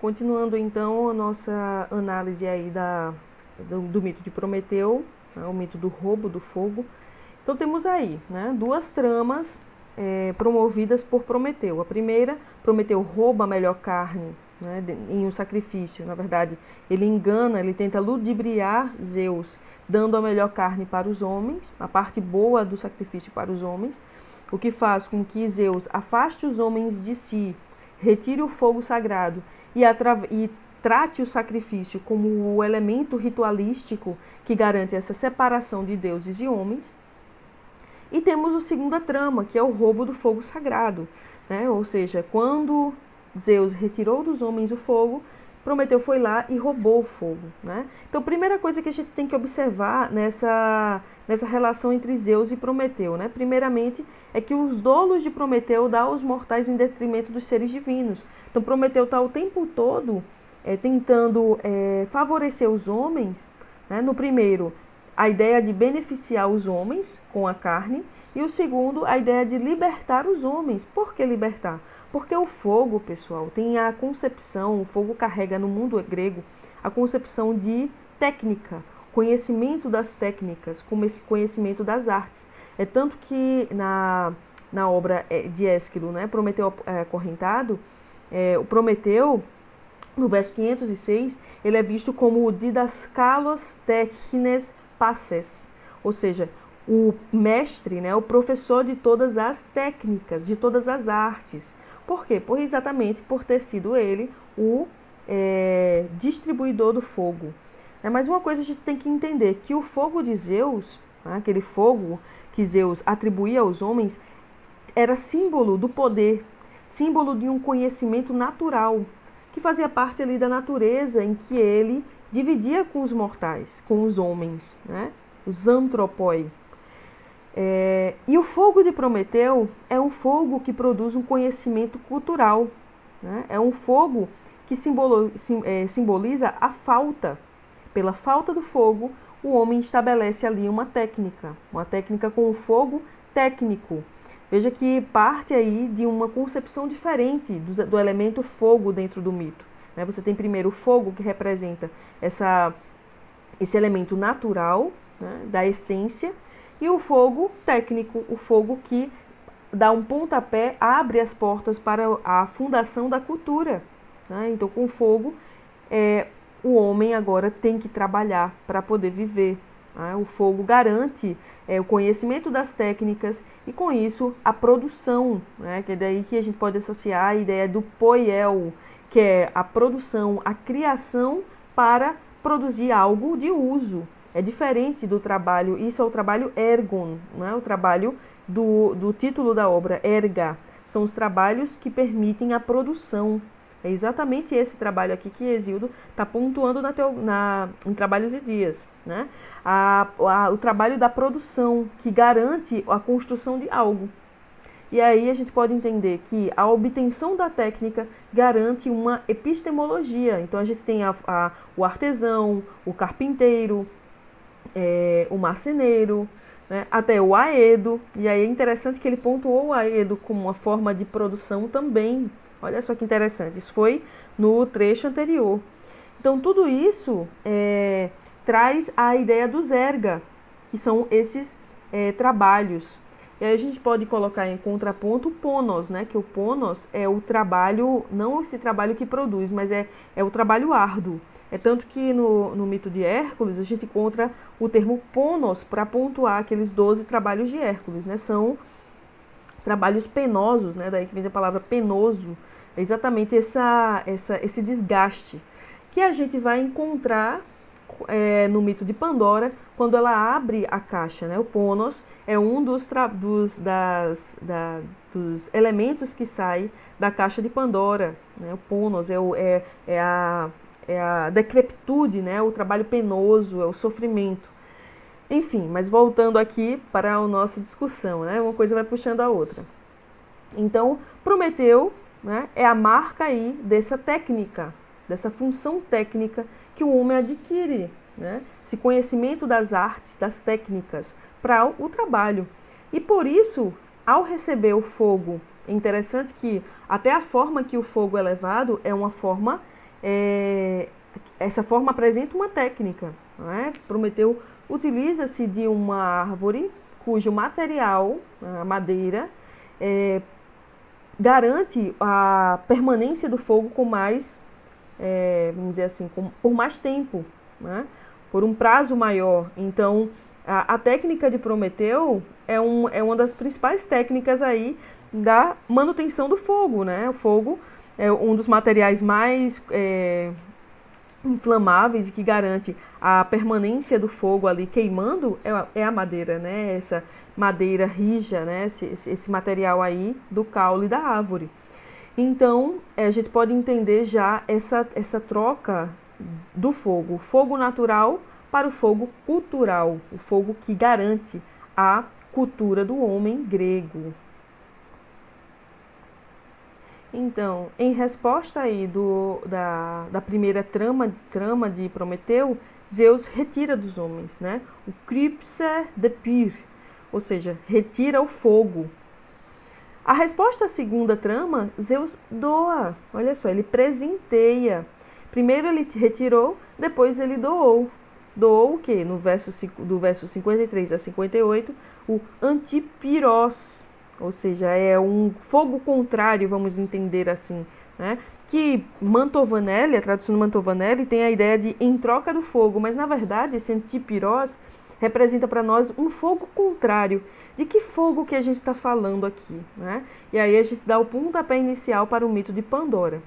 Continuando então a nossa análise aí do mito de Prometeu, né, o mito do roubo do fogo. Então temos aí, né, duas tramas promovidas por Prometeu. A primeira, Prometeu rouba a melhor carne, né, em um sacrifício. Na verdade, ele engana, ele tenta ludibriar Zeus, dando a melhor carne para os homens, a parte boa do sacrifício para os homens, o que faz com que Zeus afaste os homens de si, retire o fogo sagrado e trate o sacrifício como o elemento ritualístico que garante essa separação de deuses e homens. E temos a segunda trama, que é o roubo do fogo sagrado, né? Ou seja, quando Zeus retirou dos homens o fogo, Prometeu foi lá e roubou o fogo, né? Então, a primeira coisa que a gente tem que observar nessa relação entre Zeus e Prometeu, né? Primeiramente, é que os dolos de Prometeu dão aos mortais em detrimento dos seres divinos. Então, Prometeu está o tempo todo tentando favorecer os homens, né? No primeiro, a ideia de beneficiar os homens com a carne, e o segundo, a ideia de libertar os homens. Por que libertar? Porque o fogo, pessoal, tem a concepção, o fogo carrega no mundo grego a concepção de técnica, conhecimento das técnicas, como esse conhecimento das artes. É tanto que na obra de Ésquilo, né, Prometeu Acorrentado, o Prometeu, no verso 506, ele é visto como o didaskalos technes passes, ou seja, o mestre, né, o professor de todas as técnicas, de todas as artes. Por quê? Exatamente por ter sido ele o distribuidor do fogo. Mas uma coisa a gente tem que entender, que o fogo de Zeus, né, aquele fogo que Zeus atribuía aos homens, era símbolo do poder, símbolo de um conhecimento natural, que fazia parte ali da natureza em que ele dividia com os mortais, com os homens, né, os antropoi. E o fogo de Prometeu é um fogo que produz um conhecimento cultural, né? É um fogo que simboliza a falta. Pela falta do fogo, o homem estabelece ali uma técnica com o fogo técnico. Veja que parte aí de uma concepção diferente do elemento fogo dentro do mito, né? Você tem primeiro o fogo, que representa esse elemento natural, né, da essência, e o fogo técnico, o fogo que dá um pontapé, abre as portas para a fundação da cultura, né? Então, com o fogo, o homem agora tem que trabalhar para poder viver, né? O fogo garante o conhecimento das técnicas e, com isso, a produção, né? Que é daí que a gente pode associar a ideia do poiel, que é a produção, a criação para produzir algo de uso. É diferente do trabalho, isso é o trabalho ergon, não é o trabalho do título da obra, erga. São os trabalhos que permitem a produção. É exatamente esse trabalho aqui que Hesíodo está pontuando em Trabalhos e Dias, né? O trabalho da produção, que garante a construção de algo. E aí a gente pode entender que a obtenção da técnica garante uma epistemologia. Então a gente tem o artesão, o carpinteiro, o marceneiro, né, até o aedo. E aí é interessante que ele pontuou o aedo como uma forma de produção também. Olha só que interessante, isso foi no trecho anterior. Então tudo isso traz a ideia dos erga, que são esses trabalhos. E aí a gente pode colocar em contraponto o ponos, né, que o ponos é o trabalho, não esse trabalho que produz, mas é o trabalho árduo. É tanto que no mito de Hércules a gente encontra o termo ponos para pontuar aqueles 12 trabalhos de Hércules, né? São trabalhos penosos, né? Daí que vem a palavra penoso, é exatamente esse desgaste que a gente vai encontrar no mito de Pandora, quando ela abre a caixa, né? O ponos é um dos elementos que sai da caixa de Pandora, né? O ponos é a decrepitude, né? O trabalho penoso, é o sofrimento. Enfim, mas voltando aqui para a nossa discussão, né? Uma coisa vai puxando a outra. Então, Prometeu, né, é a marca aí dessa técnica, dessa função técnica que o homem adquire, né? Esse conhecimento das artes, das técnicas para o trabalho. E por isso, ao receber o fogo, é interessante que até a forma que o fogo é levado é uma forma essa forma apresenta uma técnica, não é? Prometeu utiliza-se de uma árvore cujo material, a madeira, garante a permanência do fogo com mais, vamos dizer assim, por mais tempo, né? Por um prazo maior. Então, a técnica de Prometeu é uma das principais técnicas aí da manutenção do fogo, né? O fogo é um dos materiais mais inflamáveis e que garante a permanência do fogo ali queimando é a madeira, né? Essa madeira rija, né? Esse material aí do caule da árvore. Então, a gente pode entender já essa troca do fogo, o fogo natural para o fogo cultural, o fogo que garante a cultura do homem grego. Então, em resposta aí da primeira trama de Prometeu, Zeus retira dos homens, né? O Crypse de Pyr, ou seja, retira o fogo. A resposta à segunda trama, Zeus doa. Olha só, ele presenteia. Primeiro ele retirou, depois ele doou. Doou o quê? Do verso 53 a 58, o Antipyrós. Ou seja, é um fogo contrário, vamos entender assim, né? Que Mantovânelli, a tradução do Mantovânelli, tem a ideia de em troca do fogo, mas na verdade esse Antipyrós representa para nós um fogo contrário. De que fogo que a gente está falando aqui, né? E aí a gente dá o pontapé inicial para o mito de Pandora.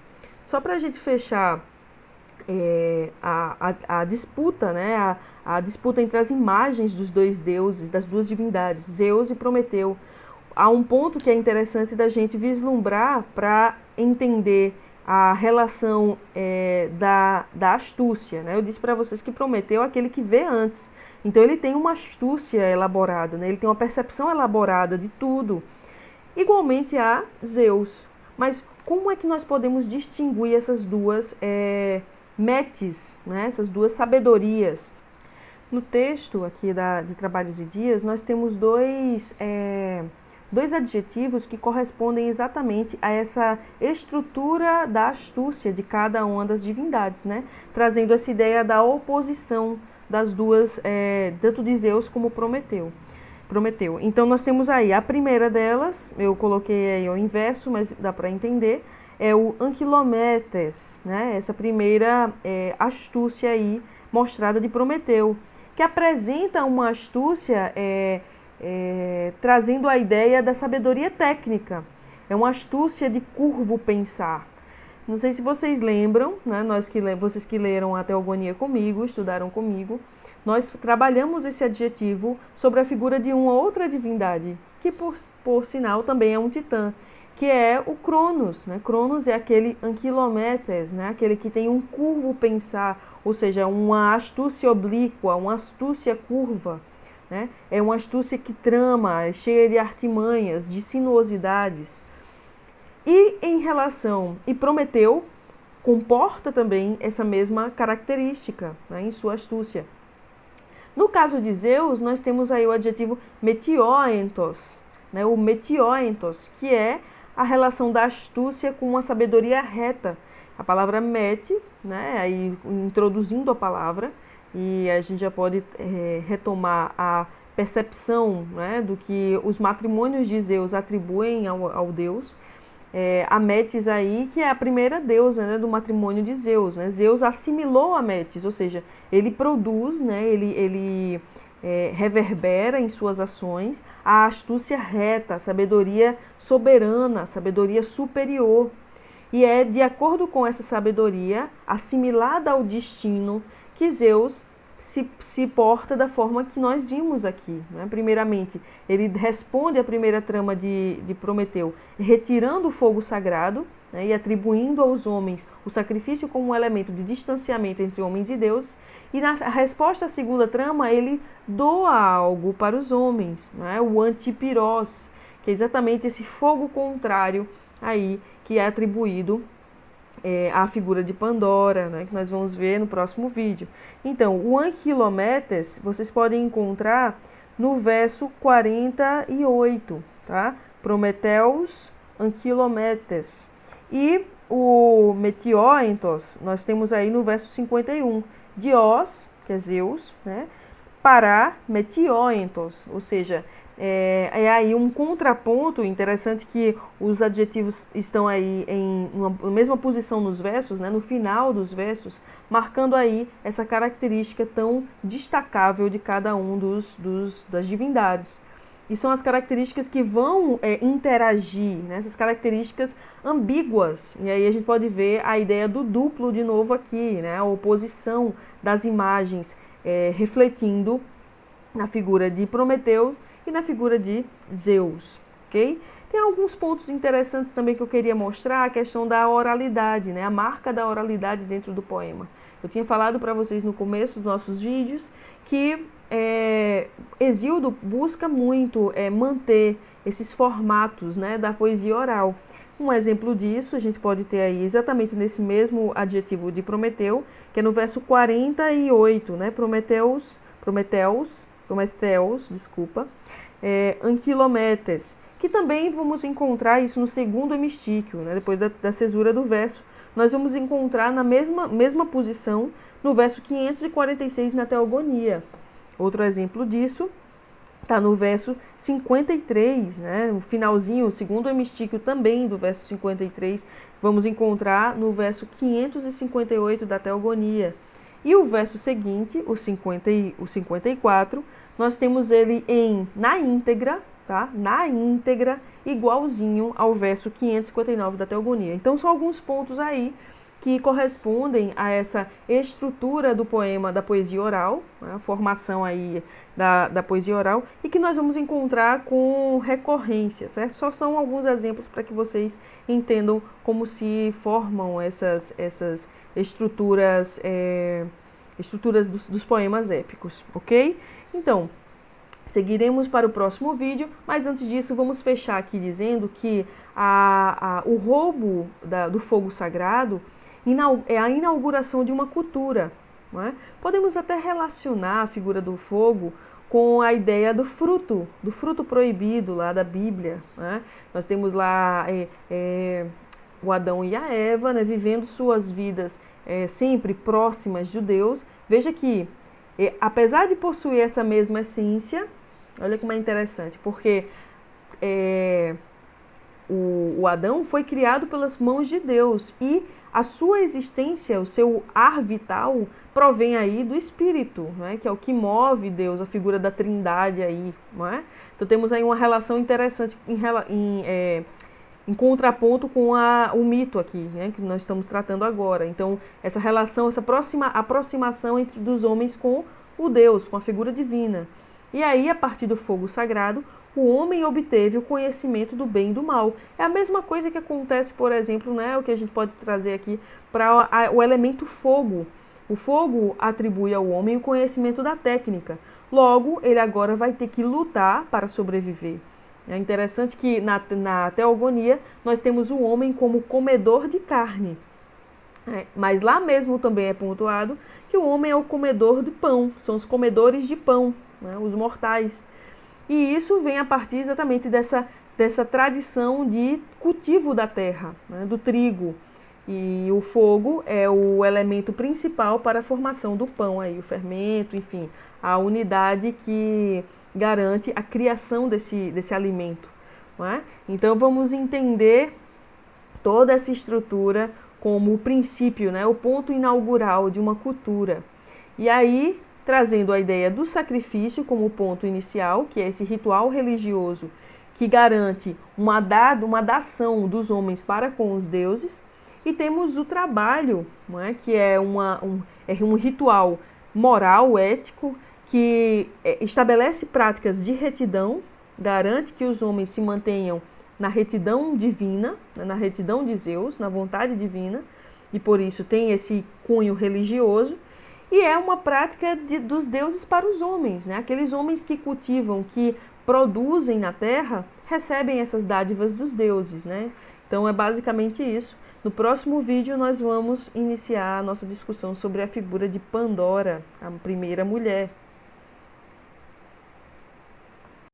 Só para a gente fechar a disputa, né? A disputa entre as imagens dos dois deuses, das duas divindades, Zeus e Prometeu. Há um ponto que é interessante da gente vislumbrar para entender a relação da astúcia, né? Eu disse para vocês que Prometeu é aquele que vê antes. Então ele tem uma astúcia elaborada, né? Ele tem uma percepção elaborada de tudo. Igualmente a Zeus. Mas como é que nós podemos distinguir essas duas metes, né? Essas duas sabedorias? No texto aqui de Trabalhos e Dias, nós temos dois adjetivos que correspondem exatamente a essa estrutura da astúcia de cada uma das divindades, né? Trazendo essa ideia da oposição das duas, tanto de Zeus como Prometeu. Então nós temos aí a primeira delas, eu coloquei aí o inverso, mas dá para entender, é o Anquilometes, né? Essa primeira astúcia aí mostrada de Prometeu, que apresenta uma astúcia trazendo a ideia da sabedoria técnica. É uma astúcia de curvo pensar. Não sei se vocês lembram, né? Vocês que leram a Teogonia comigo, estudaram comigo, nós trabalhamos esse adjetivo sobre a figura de uma outra divindade, que por sinal também é um titã, que é o Cronos, né? Cronos é aquele Anquilometes, né? Aquele que tem um curvo pensar, ou seja, uma astúcia oblíqua, uma astúcia curva, né? É uma astúcia que trama, é cheia de artimanhas, de sinuosidades. E Prometeu comporta também essa mesma característica, né, em sua astúcia. No caso de Zeus, nós temos aí o adjetivo metioentos, né, o metioentos, que é a relação da astúcia com uma sabedoria reta. A palavra mete, né, aí introduzindo a palavra, e a gente já pode retomar a percepção, né, do que os matrimônios de Zeus atribuem ao deus. A Metis aí, que é a primeira deusa, né, do matrimônio de Zeus, né? Zeus assimilou a Metis, ou seja, ele produz, né, ele reverbera em suas ações a astúcia reta, a sabedoria soberana, a sabedoria superior. E é de acordo com essa sabedoria, assimilada ao destino, que Zeus se porta da forma que nós vimos aqui, né? Primeiramente, ele responde à primeira trama de Prometeu, retirando o fogo sagrado, né, e atribuindo aos homens o sacrifício como um elemento de distanciamento entre homens e deuses. E na resposta à segunda trama, ele doa algo para os homens, né, o Antipyrós, que é exatamente esse fogo contrário aí que é atribuído a figura de Pandora, né, que nós vamos ver no próximo vídeo. Então, o Anquilometes, vocês podem encontrar no verso 48, tá? Prometeus Anquilometes. E o Metioentos, nós temos aí no verso 51, Dios, que é Zeus, né? Para Metioentos, ou seja, é aí um contraponto interessante que os adjetivos estão aí em uma mesma posição nos versos, né? No final dos versos, marcando aí essa característica tão destacável de cada um das divindades. E são as características que vão interagir, né? Essas características ambíguas. E aí a gente pode ver a ideia do duplo de novo aqui, né? A oposição das imagens refletindo na figura de Prometeu e na figura de Zeus, ok? Tem alguns pontos interessantes também que eu queria mostrar, a questão da oralidade, né? A marca da oralidade dentro do poema. Eu tinha falado para vocês no começo dos nossos vídeos que Hesíodo busca muito manter esses formatos, né, da poesia oral. Um exemplo disso a gente pode ter aí exatamente nesse mesmo adjetivo de Prometeu, que é no verso 48, né, Prometeus, desculpa, Anquilometes, que também vamos encontrar isso no segundo hemistíquio, né, depois da cesura do verso, nós vamos encontrar na mesma posição no verso 546 na Teogonia. Outro exemplo disso está no verso 53, né? O finalzinho, o segundo hemistíquio também do verso 53, vamos encontrar no verso 558 da Teogonia. E o verso seguinte, o 54, nós temos ele na íntegra, tá? Na íntegra, igualzinho ao verso 559 da Teogonia. Então são alguns pontos aí que correspondem a essa estrutura do poema da poesia oral, né, a formação aí da poesia oral, e que nós vamos encontrar com recorrência, certo? Só são alguns exemplos para que vocês entendam como se formam essas estruturas, dos poemas épicos, ok? Então, seguiremos para o próximo vídeo, mas antes disso vamos fechar aqui dizendo que o roubo do fogo sagrado é a inauguração de uma cultura. Não é? Podemos até relacionar a figura do fogo com a ideia do fruto proibido lá da Bíblia. Né? Nós temos lá o Adão e a Eva, né, vivendo suas vidas sempre próximas de Deus. Veja que, apesar de possuir essa mesma essência, olha como é interessante, porque o Adão foi criado pelas mãos de Deus e a sua existência, o seu ar vital, provém aí do Espírito, não é? Que é o que move Deus, a figura da Trindade aí, não é? Então temos aí uma relação interessante em contraponto com o mito aqui, né, que nós estamos tratando agora. Então essa relação, essa aproximação dos homens com o Deus, com a figura divina. E aí, a partir do fogo sagrado, o homem obteve o conhecimento do bem e do mal. É a mesma coisa que acontece, por exemplo, né, o que a gente pode trazer aqui para o elemento fogo. O fogo atribui ao homem o conhecimento da técnica. Logo, ele agora vai ter que lutar para sobreviver. É interessante que na Teogonia nós temos o homem como comedor de carne. Mas lá mesmo também é pontuado que o homem é o comedor de pão, são os comedores de pão, né, os mortais. E isso vem a partir exatamente dessa tradição de cultivo da terra, né, do trigo. E o fogo é o elemento principal para a formação do pão, aí, o fermento, enfim, a unidade que garante a criação desse alimento. Não é? Então vamos entender toda essa estrutura como o princípio, né, o ponto inaugural de uma cultura. E aí, trazendo a ideia do sacrifício como ponto inicial, que é esse ritual religioso que garante uma dação dos homens para com os deuses, e temos o trabalho, não é? Que é um ritual moral, ético, que estabelece práticas de retidão, garante que os homens se mantenham na retidão divina, na retidão de Zeus, na vontade divina, e por isso tem esse cunho religioso, e é uma prática dos deuses para os homens, né? Aqueles homens que cultivam, que produzem na terra, recebem essas dádivas dos deuses, né? Então é basicamente isso. No próximo vídeo nós vamos iniciar a nossa discussão sobre a figura de Pandora, a primeira mulher.